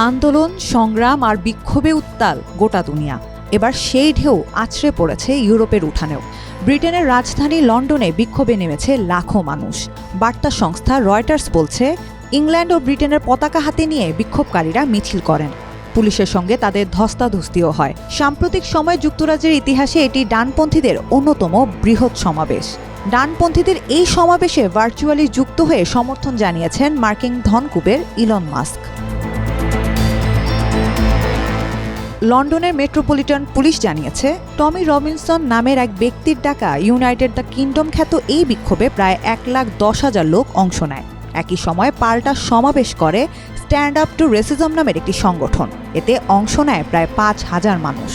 আন্দোলন, সংগ্রাম আর বিক্ষোভে উত্তাল গোটা দুনিয়া। এবার সেই ঢেউ আছড়ে পড়েছে ইউরোপের উঠানেও। ব্রিটেনের রাজধানী লন্ডনে বিক্ষোভে নেমেছে লাখো মানুষ। বার্তা সংস্থা রয়টার্স বলছে, ইংল্যান্ড ও ব্রিটেনের পতাকা হাতে নিয়ে বিক্ষোভকারীরা মিছিল করেন। পুলিশের সঙ্গে তাদের ধস্তাধস্তিও হয়। সাম্প্রতিক সময়ে যুক্তরাজ্যের ইতিহাসে এটি ডানপন্থীদের অন্যতম বৃহৎ সমাবেশ। ডানপন্থীদের এই সমাবেশে ভার্চুয়ালি যুক্ত হয়ে সমর্থন জানিয়েছেন মার্কিন ধনকুবের ইলন মাস্ক। লন্ডনের মেট্রোপলিটন পুলিশ জানিয়েছে, টমি রবিনসন নামের এক ব্যক্তির ডাকা ইউনাইটেড দ্য কিংডম খ্যাত এই বিক্ষোভে প্রায় 1,10,000 লোক অংশ নেয়। একই সময় পাল্টা সমাবেশ করে স্ট্যান্ড আপ টু রেসিজম নামের একটি সংগঠন। এতে অংশ নেয় প্রায় 5,000 মানুষ।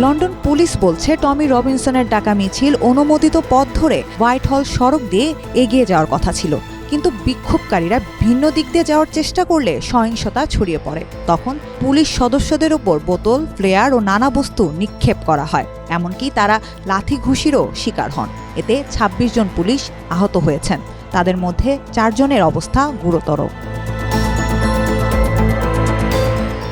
লন্ডন পুলিশ বলছে, টমি রবিনসনের ডাকা মিছিল অনুমোদিত পথ ধরে হোয়াইট হল সড়ক দিয়ে এগিয়ে যাওয়ার কথা ছিল, কিন্তু বিক্ষোভকারীরা ভিন্ন দিক দিয়ে যাওয়ার চেষ্টা করলে সহিংসতা ছড়িয়ে পড়ে। তখন পুলিশ সদস্যদের উপর বোতল, ফ্লেয়ার ও নানা বস্তু নিক্ষেপ করা হয়। এমনকি তারা লাথি ঘুষিরও শিকার হন। এতে 26 জন পুলিশ আহত হয়েছেন। তাদের মধ্যে 4 জনের অবস্থা গুরুতর।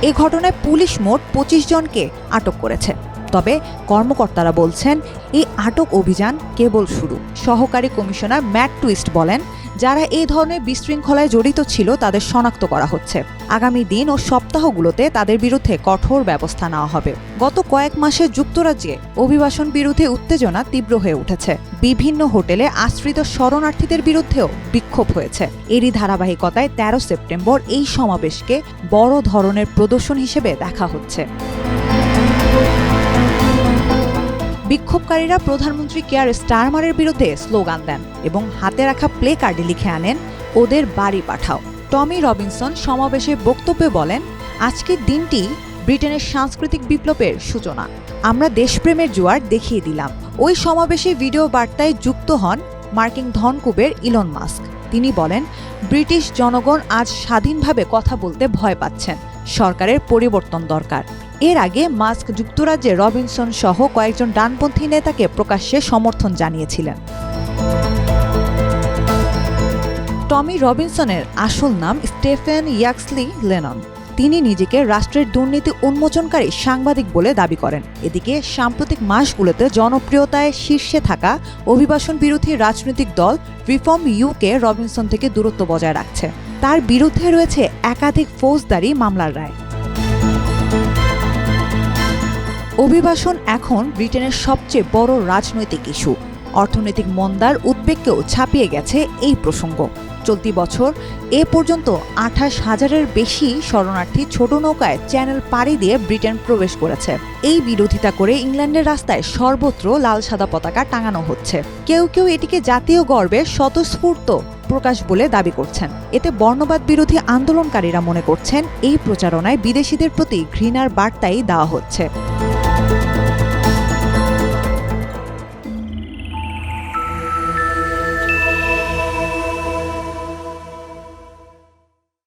এ ঘটনায় পুলিশ মোট 25 জনকে আটক করেছে। তবে কর্মকর্তারা বলছেন, এই আটক অভিযান কেবল শুরু। সহকারী কমিশনার ম্যাট টুইস্ট বলেন, যারা এই ধরনের বিশৃঙ্খলায় জড়িত ছিল তাদের শনাক্ত করা হচ্ছে। আগামী দিন ও সপ্তাহগুলোতে তাদের বিরুদ্ধে কঠোর ব্যবস্থা নেওয়া হবে। গত কয়েক মাসে যুক্তরাজ্যে অভিবাসন বিরোধী উত্তেজনা তীব্র হয়ে উঠেছে। বিভিন্ন হোটেলে আশ্রিত শরণার্থীদের বিরুদ্ধেও বিক্ষোভ হয়েছে। এরই ধারাবাহিকতায় 13 সেপ্টেম্বর এই সমাবেশকে বড় ধরনের প্রদর্শন হিসেবে দেখা হচ্ছে। বিক্ষোভকারীরা প্রধানমন্ত্রী কেয়ার স্টারমারের বিরুদ্ধে স্লোগান দেন এবং হাতে রাখা প্লে কার্ডে লিখে আনেন, ওদের বাড়ি পাঠাও। টমি রবিনসন সমাবেশে বক্তব্যে বলেন, আজকের দিনটি ব্রিটেনের সাংস্কৃতিক বিপ্লবের সূচনা। আমরা দেশপ্রেমের জোয়ার দেখিয়ে দিলাম। ওই সমাবেশে ভিডিও বার্তায় যুক্ত হন মার্কিন ধনকুবের ইলন মাস্ক। তিনি বলেন, ব্রিটিশ জনগণ আজ স্বাধীনভাবে কথা বলতে ভয় পাচ্ছেন। সরকারের পরিবর্তন দরকার। এর আগে মাস্ক যুক্তরাজ্যে রবিনসন সহ কয়েকজন ডানপন্থী নেতাকে প্রকাশ্যে সমর্থন জানিয়েছিলেন। টমি রবিনসনের আসল নাম স্টেফেন ইয়াক্সলি লেনন। তিনি নিজেকে রাষ্ট্রের দুর্নীতি উন্মোচনকারী সাংবাদিক বলে দাবি করেন। এদিকে সাম্প্রতিক মাসগুলোতে জনপ্রিয়তায় শীর্ষে থাকা অভিবাসন বিরোধী রাজনৈতিক দল রিফর্ম ইউকে রবিনসন থেকে দূরত্ব বজায় রাখছে। তার বিরুদ্ধে রয়েছে একাধিক ফৌজদারি মামলার রায়। অভিবাসন এখন ব্রিটেনের সবচেয়ে বড় রাজনৈতিক ইস্যু। অর্থনৈতিক মন্দার উদ্বেগকেও ছাপিয়ে গেছে এই প্রসঙ্গ। চলতি বছর এ পর্যন্ত 28,000-এর বেশি শরণার্থী ছোট নৌকায় চ্যানেল পাড়ি দিয়ে ব্রিটেন প্রবেশ করেছে। এই বিরোধিতা করে ইংল্যান্ডের রাস্তায় সর্বত্র লাল সাদা পতাকা টাঙানো হচ্ছে। কেউ কেউ এটিকে জাতীয় গর্বের স্বতঃস্ফূর্ত প্রকাশ বলে দাবি করছেন। এতে বর্ণবাদ বিরোধী আন্দোলনকারীরা মনে করছেন, এই প্রচারণায় বিদেশিদের প্রতি ঘৃণার বার্তাই দেওয়া হচ্ছে।